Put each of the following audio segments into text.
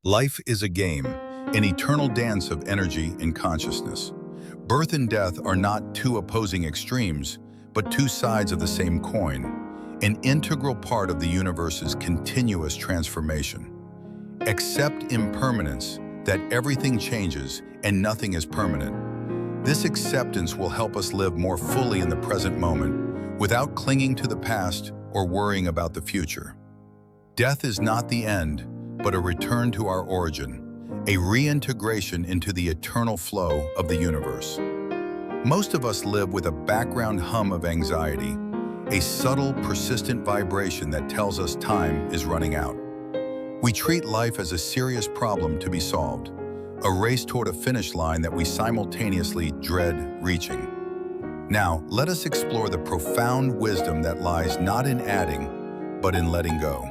Life is a game, an eternal dance of energy and consciousness. Birth and death are not two opposing extremes, but two sides of the same coin, an integral part of the universe's continuous transformation. Accept impermanence, that everything changes and nothing is permanent. This acceptance will help us live more fully in the present moment, without clinging to the past or worrying about the future. Death is not the end, but a return to our origin, a reintegration into the eternal flow of the universe. Most of us live with a background hum of anxiety, a subtle, persistent vibration that tells us time is running out. We treat life as a serious problem to be solved, a race toward a finish line that we simultaneously dread reaching. Now, let us explore the profound wisdom that lies not in adding, but in letting go.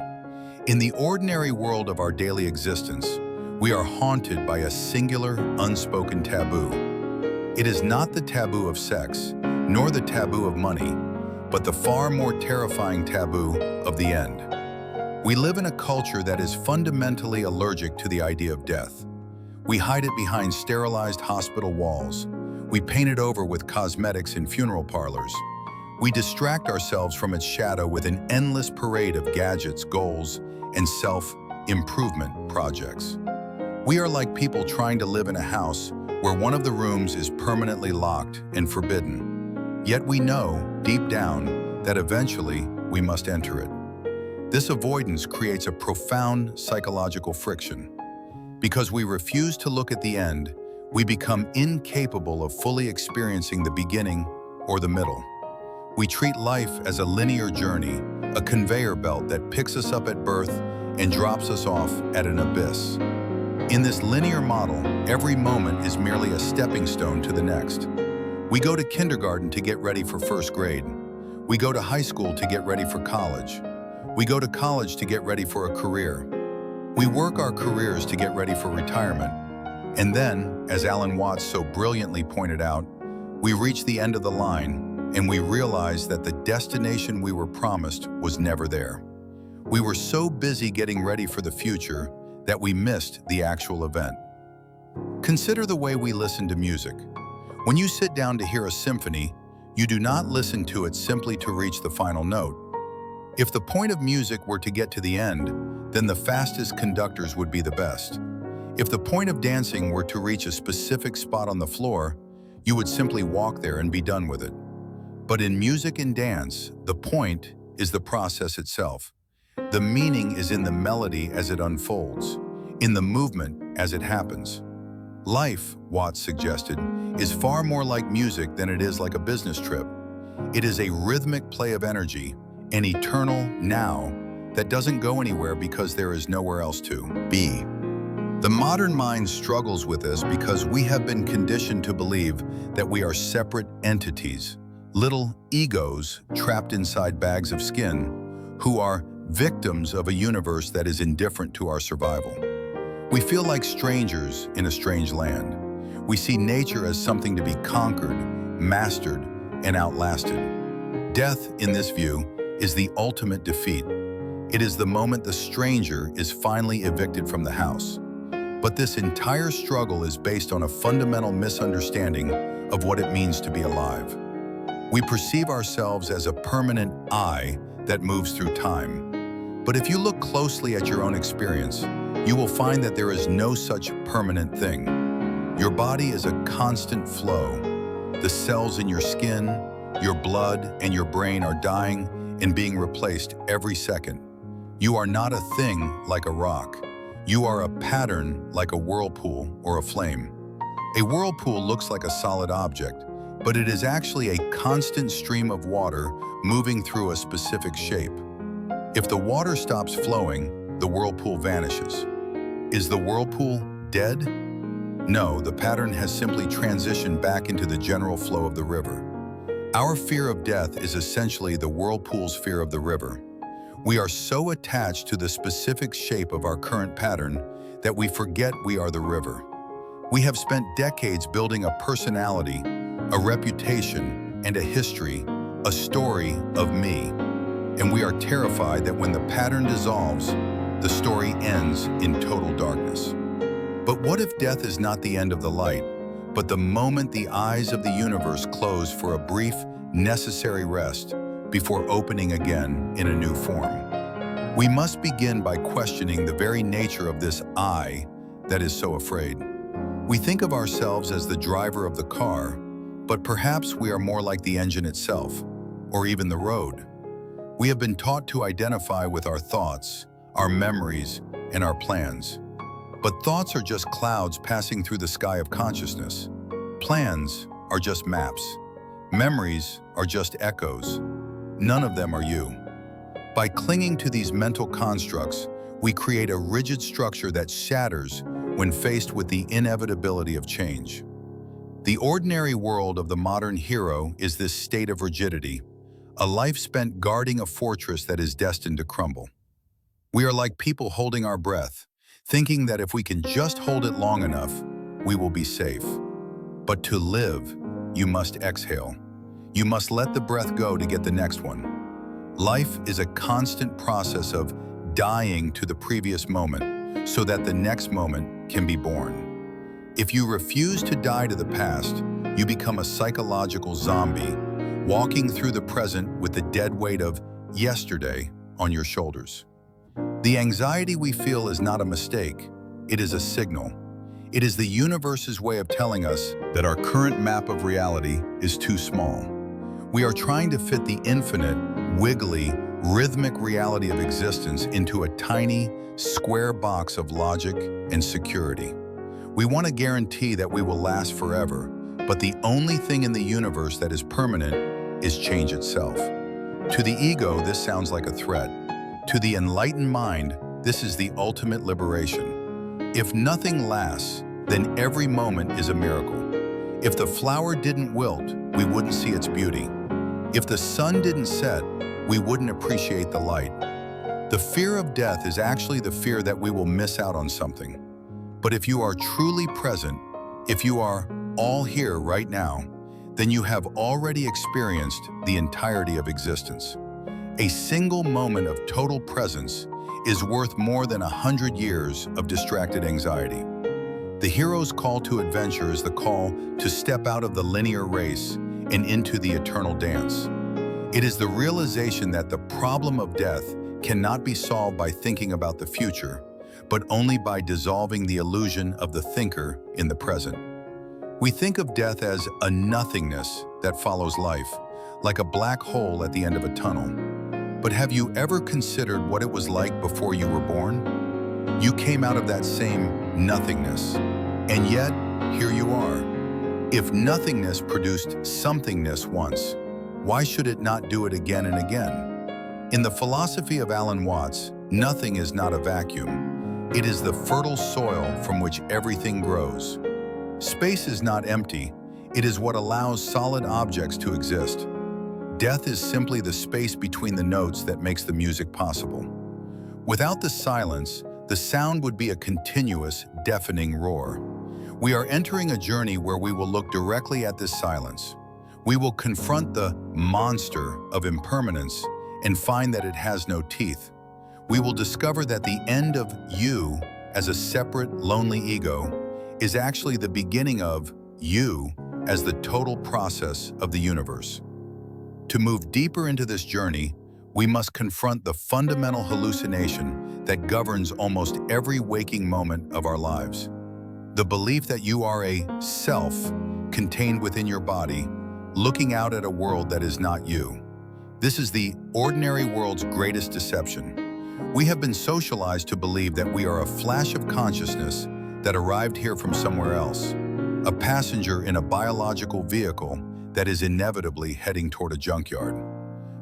In the ordinary world of our daily existence, we are haunted by a singular, unspoken taboo. It is not the taboo of sex, nor the taboo of money, but the far more terrifying taboo of the end. We live in a culture that is fundamentally allergic to the idea of death. We hide it behind sterilized hospital walls. We paint it over with cosmetics in funeral parlors. We distract ourselves from its shadow with an endless parade of gadgets, goals, and self-improvement projects. We are like people trying to live in a house where one of the rooms is permanently locked and forbidden. Yet we know, deep down, that eventually we must enter it. This avoidance creates a profound psychological friction. Because we refuse to look at the end, we become incapable of fully experiencing the beginning or the middle. We treat life as a linear journey, a conveyor belt that picks us up at birth and drops us off at an abyss. In this linear model, every moment is merely a stepping stone to the next. We go to kindergarten to get ready for first grade. We go to high school to get ready for college. We go to college to get ready for a career. We work our careers to get ready for retirement. And then, as Alan Watts so brilliantly pointed out, we reach the end of the line and we realize that the destination we were promised was never there. We were so busy getting ready for the future that we missed the actual event. Consider the way we listen to music. When you sit down to hear a symphony, you do not listen to it simply to reach the final note. If the point of music were to get to the end, then the fastest conductors would be the best. If the point of dancing were to reach a specific spot on the floor, you would simply walk there and be done with it. But in music and dance, the point is the process itself. The meaning is in the melody as it unfolds, in the movement as it happens. Life, Watts suggested, is far more like music than it is like a business trip. It is a rhythmic play of energy, an eternal now that doesn't go anywhere because there is nowhere else to be. The modern mind struggles with this because we have been conditioned to believe that we are separate entities, little egos trapped inside bags of skin, who are victims of a universe that is indifferent to our survival. We feel like strangers in a strange land. We see nature as something to be conquered, mastered, and outlasted. Death, in this view, is the ultimate defeat. It is the moment the stranger is finally evicted from the house. But this entire struggle is based on a fundamental misunderstanding of what it means to be alive. We perceive ourselves as a permanent I that moves through time. But if you look closely at your own experience, you will find that there is no such permanent thing. Your body is a constant flow. The cells in your skin, your blood, and your brain are dying and being replaced every second. You are not a thing like a rock. You are a pattern like a whirlpool or a flame. A whirlpool looks like a solid object, but it is actually a constant stream of water moving through a specific shape. If the water stops flowing, the whirlpool vanishes. Is the whirlpool dead? No, the pattern has simply transitioned back into the general flow of the river. Our fear of death is essentially the whirlpool's fear of the river. We are so attached to the specific shape of our current pattern that we forget we are the river. We have spent decades building a personality, a reputation, and a history, a story of me. And we are terrified that when the pattern dissolves, the story ends in total darkness. But what if death is not the end of the light, but the moment the eyes of the universe close for a brief, necessary rest before opening again in a new form? We must begin by questioning the very nature of this I that is so afraid. We think of ourselves as the driver of the car, but perhaps we are more like the engine itself, or even the road. We have been taught to identify with our thoughts, our memories, and our plans. But thoughts are just clouds passing through the sky of consciousness. Plans are just maps. Memories are just echoes. None of them are you. By clinging to these mental constructs, we create a rigid structure that shatters when faced with the inevitability of change. The ordinary world of the modern hero is this state of rigidity, a life spent guarding a fortress that is destined to crumble. We are like people holding our breath, thinking that if we can just hold it long enough, we will be safe. But to live, you must exhale. You must let the breath go to get the next one. Life is a constant process of dying to the previous moment so that the next moment can be born. If you refuse to die to the past, you become a psychological zombie, walking through the present with the dead weight of yesterday on your shoulders. The anxiety we feel is not a mistake, it is a signal. It is the universe's way of telling us that our current map of reality is too small. We are trying to fit the infinite, wiggly, rhythmic reality of existence into a tiny, square box of logic and security. We want to guarantee that we will last forever, but the only thing in the universe that is permanent is change itself. To the ego, this sounds like a threat. To the enlightened mind, this is the ultimate liberation. If nothing lasts, then every moment is a miracle. If the flower didn't wilt, we wouldn't see its beauty. If the sun didn't set, we wouldn't appreciate the light. The fear of death is actually the fear that we will miss out on something. But if you are truly present, if you are all here right now, then you have already experienced the entirety of existence. A single moment of total presence is worth more than 100 years of distracted anxiety. The hero's call to adventure is the call to step out of the linear race and into the eternal dance. It is the realization that the problem of death cannot be solved by thinking about the future, but only by dissolving the illusion of the thinker in the present. We think of death as a nothingness that follows life, like a black hole at the end of a tunnel. But have you ever considered what it was like before you were born? You came out of that same nothingness, and yet here you are. If nothingness produced somethingness once, why should it not do it again and again? In the philosophy of Alan Watts, nothing is not a vacuum. It is the fertile soil from which everything grows. Space is not empty. It is what allows solid objects to exist. Death is simply the space between the notes that makes the music possible. Without the silence, the sound would be a continuous, deafening roar. We are entering a journey where we will look directly at this silence. We will confront the monster of impermanence and find that it has no teeth. We will discover that the end of you as a separate, lonely ego is actually the beginning of you as the total process of the universe. To move deeper into this journey, we must confront the fundamental hallucination that governs almost every waking moment of our lives. The belief that you are a self contained within your body, looking out at a world that is not you. This is the ordinary world's greatest deception. We have been socialized to believe that we are a flash of consciousness that arrived here from somewhere else, a passenger in a biological vehicle that is inevitably heading toward a junkyard.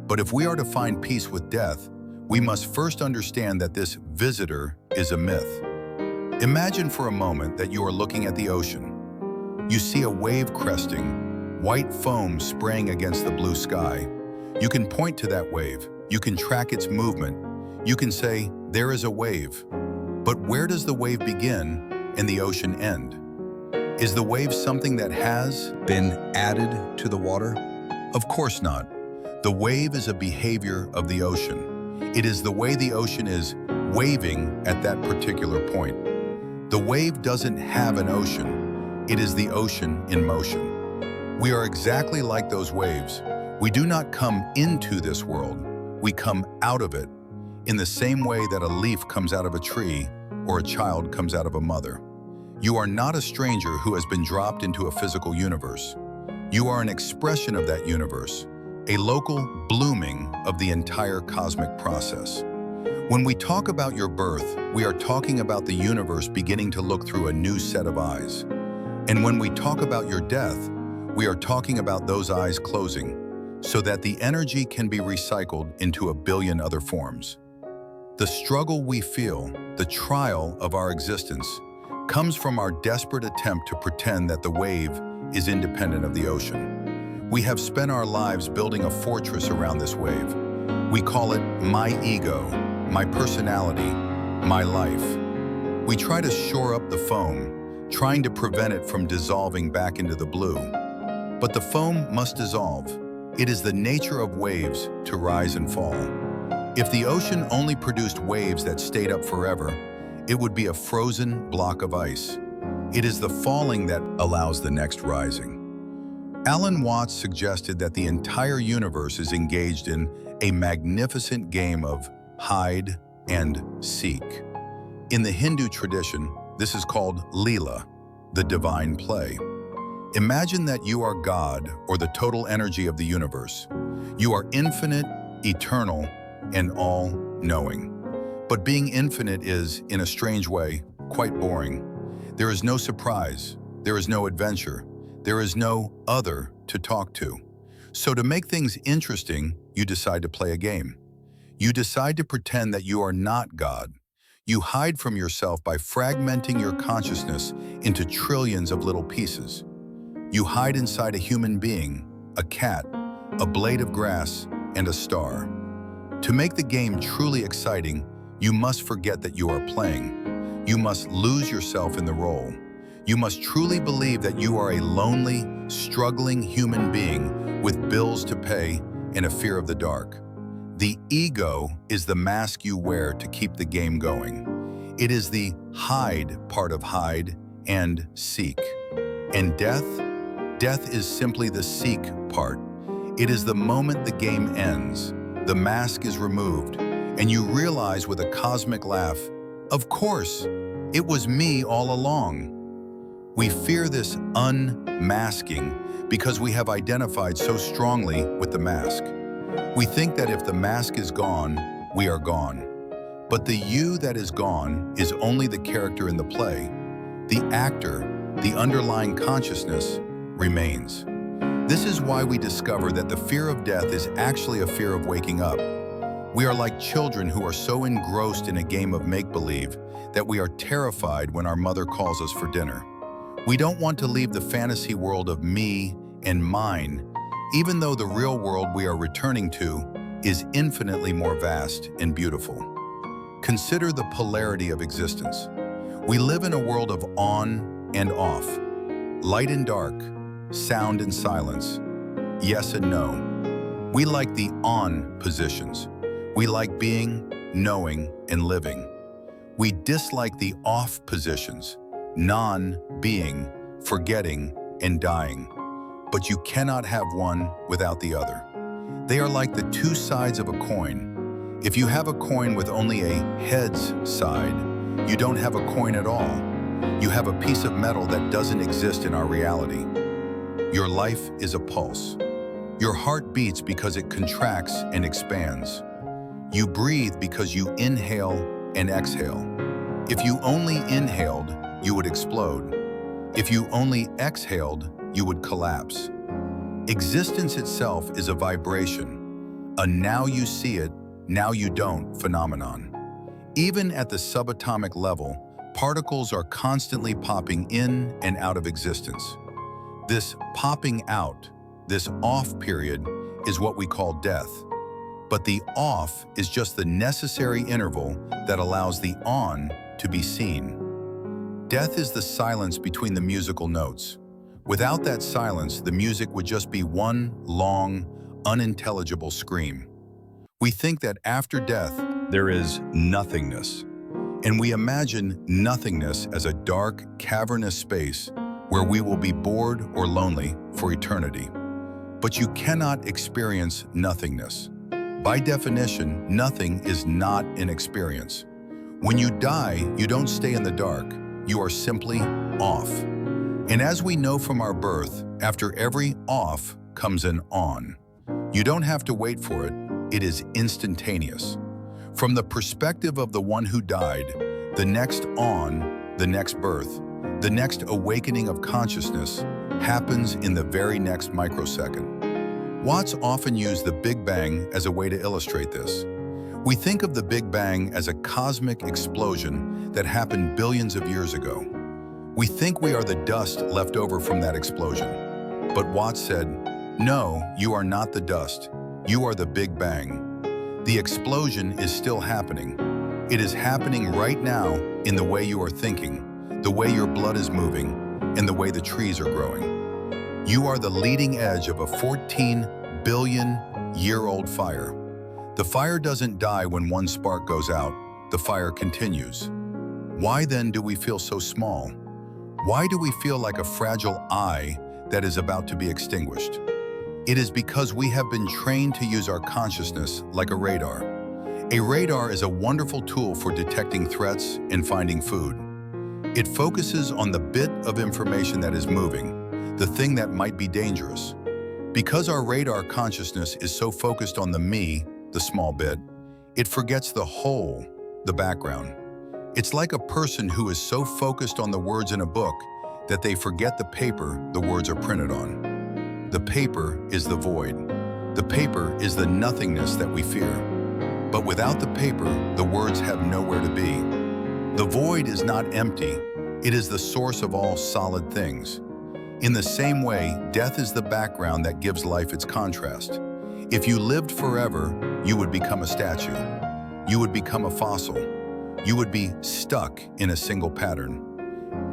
But if we are to find peace with death, we must first understand that this visitor is a myth. Imagine for a moment that you are looking at the ocean. You see a wave cresting, white foam spraying against the blue sky. You can point to that wave. You can track its movement. You can say, there is a wave. But where does the wave begin and the ocean end? Is the wave something that has been added to the water? Of course not. The wave is a behavior of the ocean. It is the way the ocean is waving at that particular point. The wave doesn't have an ocean. It is the ocean in motion. We are exactly like those waves. We do not come into this world. We come out of it, in the same way that a leaf comes out of a tree or a child comes out of a mother. You are not a stranger who has been dropped into a physical universe. You are an expression of that universe, a local blooming of the entire cosmic process. When we talk about your birth, we are talking about the universe beginning to look through a new set of eyes. And when we talk about your death, we are talking about those eyes closing, so that the energy can be recycled into a billion other forms. The struggle we feel, the trial of our existence, comes from our desperate attempt to pretend that the wave is independent of the ocean. We have spent our lives building a fortress around this wave. We call it my ego, my personality, my life. We try to shore up the foam, trying to prevent it from dissolving back into the blue. But the foam must dissolve. It is the nature of waves to rise and fall. If the ocean only produced waves that stayed up forever, it would be a frozen block of ice. It is the falling that allows the next rising. Alan Watts suggested that the entire universe is engaged in a magnificent game of hide and seek. In the Hindu tradition, this is called Leela, the divine play. Imagine that you are God, or the total energy of the universe. You are infinite, eternal, and all-knowing. But being infinite is, in a strange way, quite boring. There is no surprise, there is no adventure, there is no other to talk to. So to make things interesting, you decide to play a game. You decide to pretend that you are not God. You hide from yourself by fragmenting your consciousness into trillions of little pieces. You hide inside a human being, a cat, a blade of grass, and a star. To make the game truly exciting, you must forget that you are playing. You must lose yourself in the role. You must truly believe that you are a lonely, struggling human being with bills to pay and a fear of the dark. The ego is the mask you wear to keep the game going. It is the hide part of hide and seek. And death is simply the seek part. It is the moment the game ends, the mask is removed, and you realize with a cosmic laugh, of course, it was me all along. We fear this unmasking because we have identified so strongly with the mask. We think that if the mask is gone, we are gone. But the you that is gone is only the character in the play. The actor, the underlying consciousness, remains. This is why we discover that the fear of death is actually a fear of waking up. We are like children who are so engrossed in a game of make-believe that we are terrified when our mother calls us for dinner. We don't want to leave the fantasy world of me and mine, even though the real world we are returning to is infinitely more vast and beautiful. Consider the polarity of existence. We live in a world of on and off, light and dark, sound and silence, yes and no. We like the on positions. We like being, knowing, and living. We dislike the off positions, non-being, forgetting, and dying. But you cannot have one without the other. They are like the two sides of a coin. If you have a coin with only a heads side, you don't have a coin at all. You have a piece of metal that doesn't exist in our reality. Your life is a pulse. Your heart beats because it contracts and expands. You breathe because you inhale and exhale. If you only inhaled, you would explode. If you only exhaled, you would collapse. Existence itself is a vibration, a now you see it, now you don't phenomenon. Even at the subatomic level, particles are constantly popping in and out of existence. This popping out, this off period, is what we call death. But the off is just the necessary interval that allows the on to be seen. Death is the silence between the musical notes. Without that silence, the music would just be one long, unintelligible scream. We think that after death, there is nothingness. And we imagine nothingness as a dark, cavernous space where we will be bored or lonely for eternity. But you cannot experience nothingness. By definition, nothing is not an experience. When you die, you don't stay in the dark. You are simply off. And as we know from our birth, after every off comes an on. You don't have to wait for it. It is instantaneous. From the perspective of the one who died, the next on, the next birth, the next awakening of consciousness happens in the very next microsecond. Watts often used the Big Bang as a way to illustrate this. We think of the Big Bang as a cosmic explosion that happened billions of years ago. We think we are the dust left over from that explosion. But Watts said, "No, you are not the dust. You are the Big Bang." The explosion is still happening. It is happening right now in the way you are thinking, the way your blood is moving, and the way the trees are growing. You are the leading edge of a 14 billion-year-old fire. The fire doesn't die when one spark goes out. The fire continues. Why then do we feel so small? Why do we feel like a fragile eye that is about to be extinguished? It is because we have been trained to use our consciousness like a radar. A radar is a wonderful tool for detecting threats and finding food. It focuses on the bit of information that is moving, the thing that might be dangerous. Because our radar consciousness is so focused on the me, the small bit, it forgets the whole, the background. It's like a person who is so focused on the words in a book that they forget the paper the words are printed on. The paper is the void. The paper is the nothingness that we fear. But without the paper, the words have nowhere to be. The void is not empty. It is the source of all solid things. In the same way, death is the background that gives life its contrast. If you lived forever, you would become a statue. You would become a fossil. You would be stuck in a single pattern.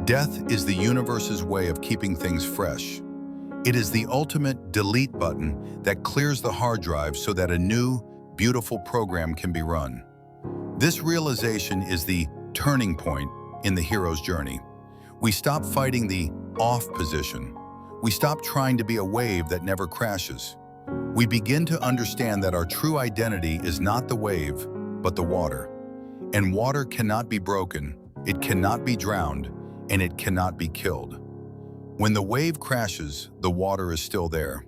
Death is the universe's way of keeping things fresh. It is the ultimate delete button that clears the hard drive so that a new, beautiful program can be run. This realization is the turning point in the hero's journey. We stop fighting the off position. We stop trying to be a wave that never crashes. We begin to understand that our true identity is not the wave, but the water. And water cannot be broken, it cannot be drowned, and it cannot be killed. When the wave crashes, the water is still there.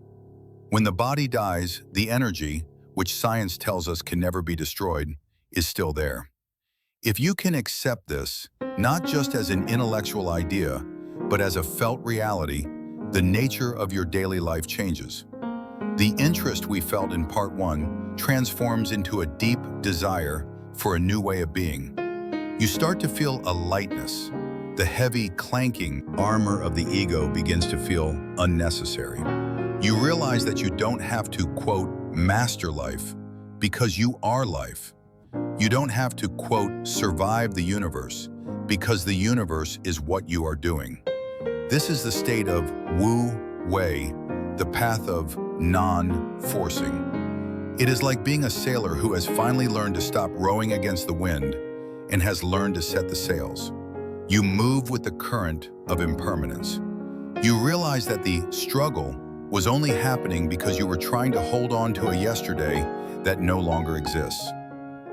When the body dies, the energy, which science tells us can never be destroyed, is still there. If you can accept this, not just as an intellectual idea, but as a felt reality, the nature of your daily life changes. The interest we felt in part 1 transforms into a deep desire for a new way of being. You start to feel a lightness. The heavy, clanking armor of the ego begins to feel unnecessary. You realize that you don't have to, quote, master life, because you are life. You don't have to, quote, survive the universe, because the universe is what you are doing. This is the state of Wu Wei, the path of non-forcing. It is like being a sailor who has finally learned to stop rowing against the wind and has learned to set the sails. You move with the current of impermanence. You realize that the struggle was only happening because you were trying to hold on to a yesterday that no longer exists.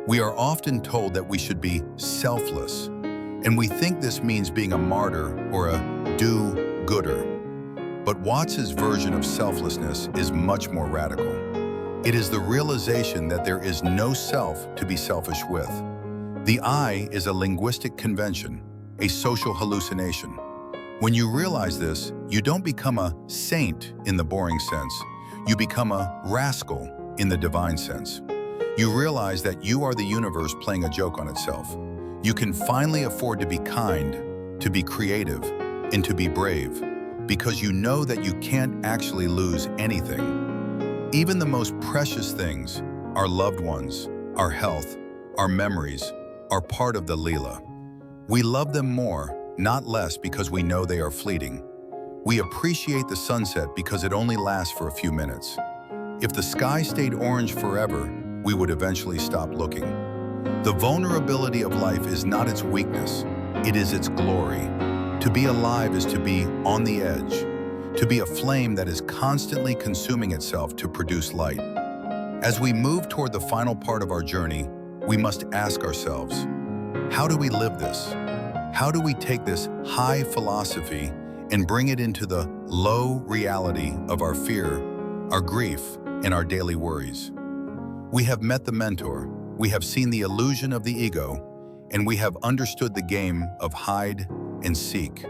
We are often told that we should be selfless, and we think this means being a martyr or a do-gooder. But Watts's version of selflessness is much more radical. It is the realization that there is no self to be selfish with. The I is a linguistic convention, a social hallucination. When you realize this, you don't become a saint in the boring sense. You become a rascal in the divine sense. You realize that you are the universe playing a joke on itself. You can finally afford to be kind, to be creative, and to be brave, because you know that you can't actually lose anything. Even the most precious things, our loved ones, our health, our memories, are part of the Leela. We love them more, not less, because we know they are fleeting. We appreciate the sunset because it only lasts for a few minutes. If the sky stayed orange forever, we would eventually stop looking. The vulnerability of life is not its weakness, it is its glory. To be alive is to be on the edge, to be a flame that is constantly consuming itself to produce light. As we move toward the final part of our journey, we must ask ourselves, how do we live this? How do we take this high philosophy and bring it into the low reality of our fear, our grief, and our daily worries? We have met the mentor, we have seen the illusion of the ego, and we have understood the game of hide and seek.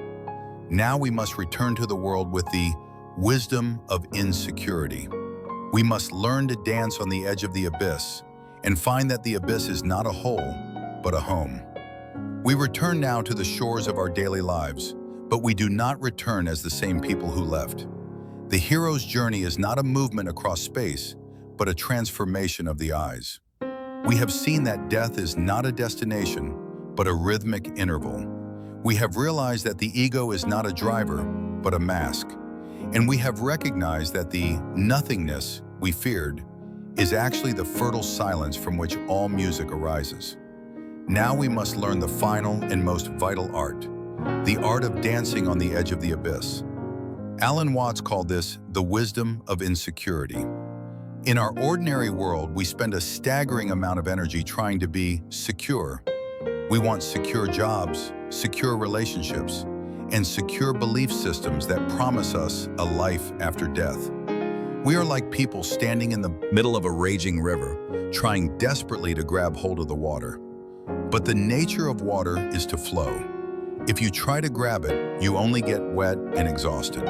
Now we must return to the world with the wisdom of insecurity. We must learn to dance on the edge of the abyss and find that the abyss is not a hole, but a home. We return now to the shores of our daily lives, but we do not return as the same people who left. The hero's journey is not a movement across space, but a transformation of the eyes. We have seen that death is not a destination, but a rhythmic interval. We have realized that the ego is not a driver, but a mask. And we have recognized that the nothingness we feared is actually the fertile silence from which all music arises. Now we must learn the final and most vital art, the art of dancing on the edge of the abyss. Alan Watts called this the wisdom of insecurity. In our ordinary world, we spend a staggering amount of energy trying to be secure. We want secure jobs, secure relationships, and secure belief systems that promise us a life after death. We are like people standing in the middle of a raging river, trying desperately to grab hold of the water. But the nature of water is to flow. If you try to grab it, you only get wet and exhausted.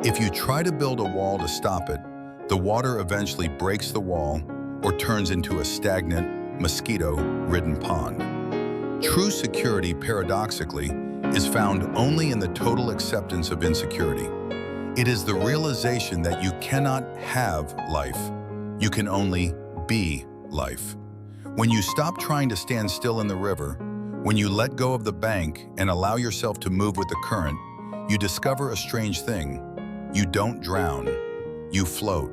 If you try to build a wall to stop it, the water eventually breaks the wall or turns into a stagnant, mosquito-ridden pond. True security, paradoxically, is found only in the total acceptance of insecurity. It is the realization that you cannot have life. You can only be life. When you stop trying to stand still in the river, when you let go of the bank and allow yourself to move with the current, you discover a strange thing. You don't drown. You float.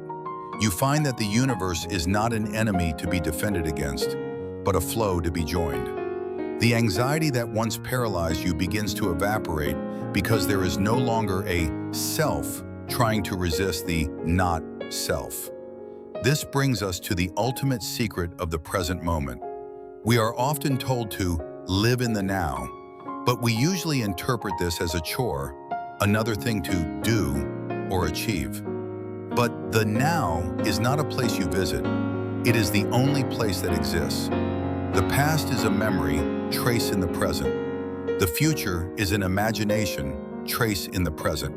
You find that the universe is not an enemy to be defended against, but a flow to be joined. The anxiety that once paralyzed you begins to evaporate because there is no longer a self trying to resist the not self. This brings us to the ultimate secret of the present moment. We are often told to live in the now, but we usually interpret this as a chore, another thing to do or achieve. But the now is not a place you visit. It is the only place that exists. The past is a memory, trace in the present. The future is an imagination, trace in the present.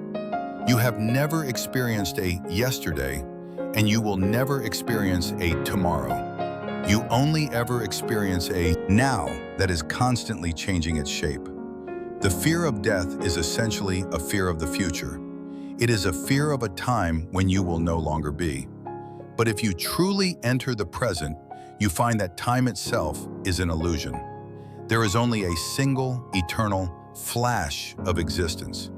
You have never experienced a yesterday, and you will never experience a tomorrow. You only ever experience a now that is constantly changing its shape. The fear of death is essentially a fear of the future. It is a fear of a time when you will no longer be. But if you truly enter the present, you find that time itself is an illusion. There is only a single, eternal flash of existence.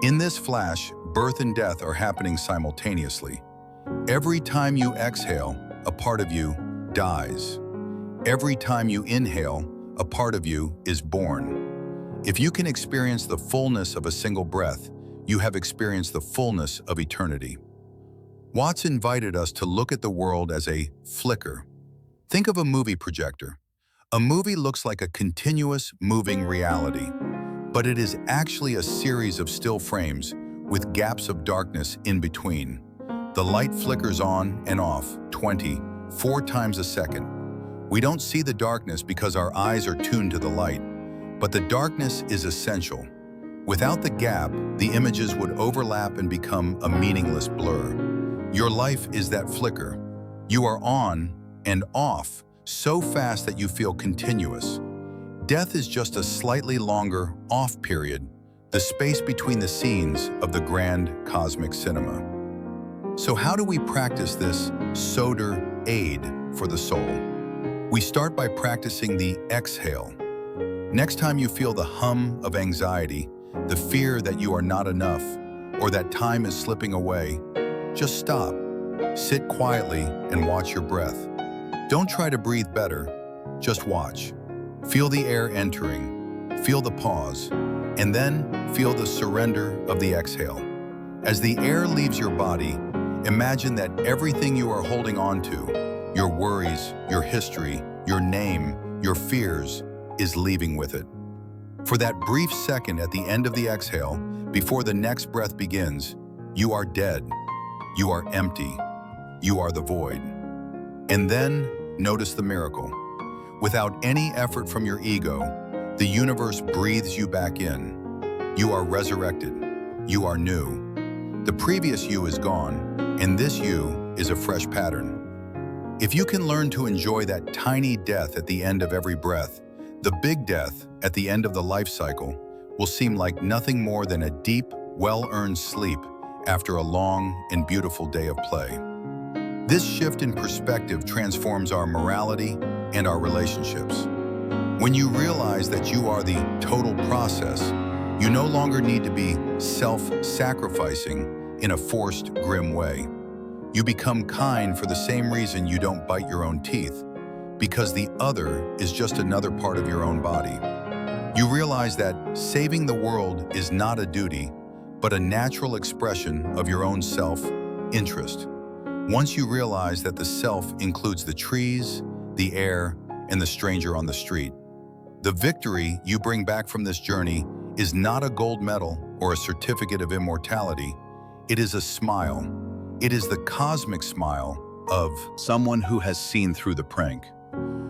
In this flash, birth and death are happening simultaneously. Every time you exhale, a part of you dies. Every time you inhale, a part of you is born. If you can experience the fullness of a single breath, you have experienced the fullness of eternity. Watts invited us to look at the world as a flicker. Think of a movie projector. A movie looks like a continuous, moving reality, but it is actually a series of still frames with gaps of darkness in between. The light flickers on and off 24 times a second. We don't see the darkness because our eyes are tuned to the light, but the darkness is essential. Without the gap, the images would overlap and become a meaningless blur. Your life is that flicker. You are on and off so fast that you feel continuous. Death is just a slightly longer off period, the space between the scenes of the grand cosmic cinema. So how do we practice this Soder aid for the soul? We start by practicing the exhale. Next time you feel the hum of anxiety, the fear that you are not enough, or that time is slipping away, just stop. Sit quietly and watch your breath. Don't try to breathe better. Just watch. Feel the air entering, feel the pause, and then feel the surrender of the exhale. As the air leaves your body, imagine that everything you are holding on to, your worries, your history, your name, your fears, is leaving with it. For that brief second at the end of the exhale, before the next breath begins, you are dead, you are empty, you are the void. And then notice the miracle. Without any effort from your ego, the universe breathes you back in. You are resurrected, you are new. The previous you is gone, and this you is a fresh pattern. If you can learn to enjoy that tiny death at the end of every breath, the big death at the end of the life cycle will seem like nothing more than a deep, well-earned sleep after a long and beautiful day of play. This shift in perspective transforms our morality and our relationships. When you realize that you are the total process, you no longer need to be self-sacrificing in a forced, grim way. You become kind for the same reason you don't bite your own teeth, because the other is just another part of your own body. You realize that saving the world is not a duty, but a natural expression of your own self-interest. Once you realize that the self includes the trees, the air, and the stranger on the street, the victory you bring back from this journey is not a gold medal or a certificate of immortality. It is a smile. It is the cosmic smile of someone who has seen through the prank.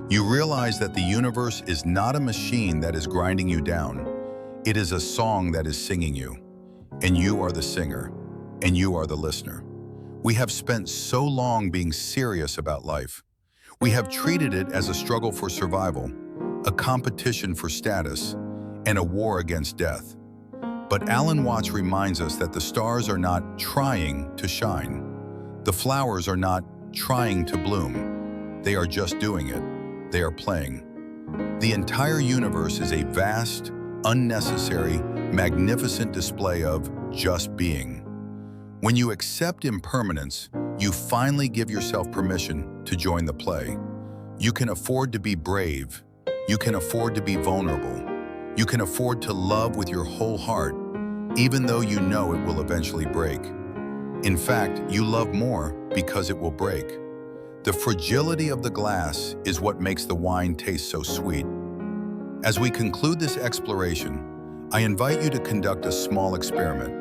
You realize that the universe is not a machine that is grinding you down. It is a song that is singing you. And you are the singer, and you are the listener. We have spent so long being serious about life. We have treated it as a struggle for survival, a competition for status, and a war against death. But Alan Watts reminds us that the stars are not trying to shine. The flowers are not trying to bloom. They are just doing it. They are playing. The entire universe is a vast, unnecessary, magnificent display of just being. When you accept impermanence, you finally give yourself permission to join the play. You can afford to be brave. You can afford to be vulnerable. You can afford to love with your whole heart, even though you know it will eventually break. In fact, you love more because it will break. The fragility of the glass is what makes the wine taste so sweet. As we conclude this exploration, I invite you to conduct a small experiment.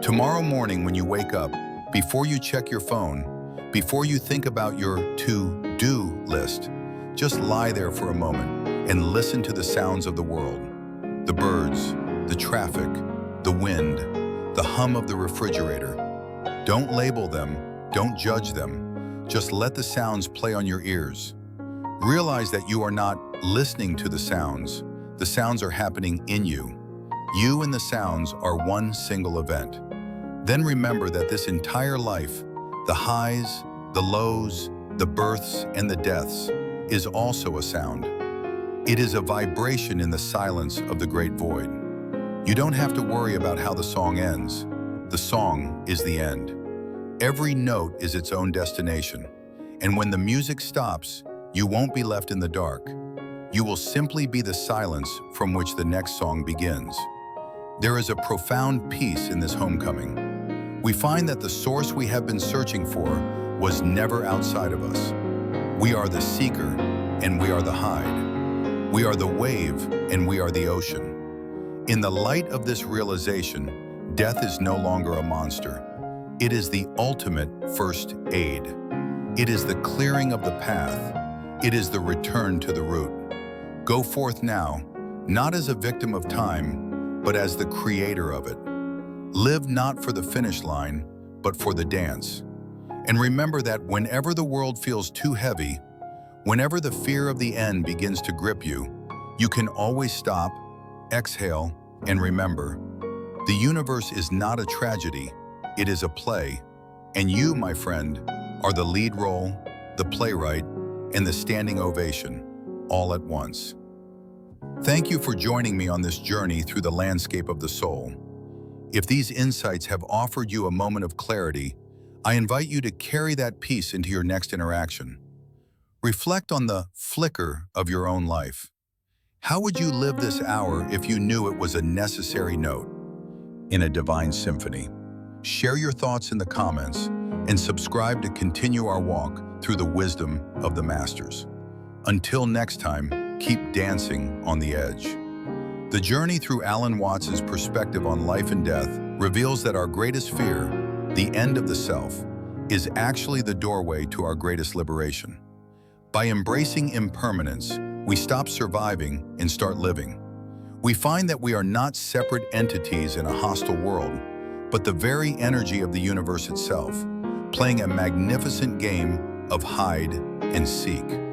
Tomorrow morning when you wake up, before you check your phone, before you think about your to-do list, just lie there for a moment and listen to the sounds of the world. The birds, the traffic, the wind, the hum of the refrigerator. Don't label them, don't judge them. Just let the sounds play on your ears. Realize that you are not listening to the sounds. The sounds are happening in you. You and the sounds are one single event. Then remember that this entire life, the highs, the lows, the births, and the deaths, is also a sound. It is a vibration in the silence of the great void. You don't have to worry about how the song ends. The song is the end. Every note is its own destination. And when the music stops, you won't be left in the dark. You will simply be the silence from which the next song begins. There is a profound peace in this homecoming. We find that the source we have been searching for was never outside of us. We are the seeker, and we are the hide. We are the wave, and we are the ocean. In the light of this realization, death is no longer a monster. It is the ultimate first aid. It is the clearing of the path. It is the return to the root. Go forth now, not as a victim of time, but as the creator of it. Live not for the finish line, but for the dance. And remember that whenever the world feels too heavy, whenever the fear of the end begins to grip you, you can always stop, exhale, and remember. The universe is not a tragedy, it is a play. And you, my friend, are the lead role, the playwright, and the standing ovation, all at once. Thank you for joining me on this journey through the landscape of the soul. If these insights have offered you a moment of clarity, I invite you to carry that peace into your next interaction. Reflect on the flicker of your own life. How would you live this hour if you knew it was a necessary note in a divine symphony? Share your thoughts in the comments and subscribe to continue our walk through the wisdom of the masters. Until next time, keep dancing on the edge. The journey through Alan Watts's perspective on life and death reveals that our greatest fear, the end of the self, is actually the doorway to our greatest liberation. By embracing impermanence, we stop surviving and start living. We find that we are not separate entities in a hostile world, but the very energy of the universe itself, playing a magnificent game of hide and seek.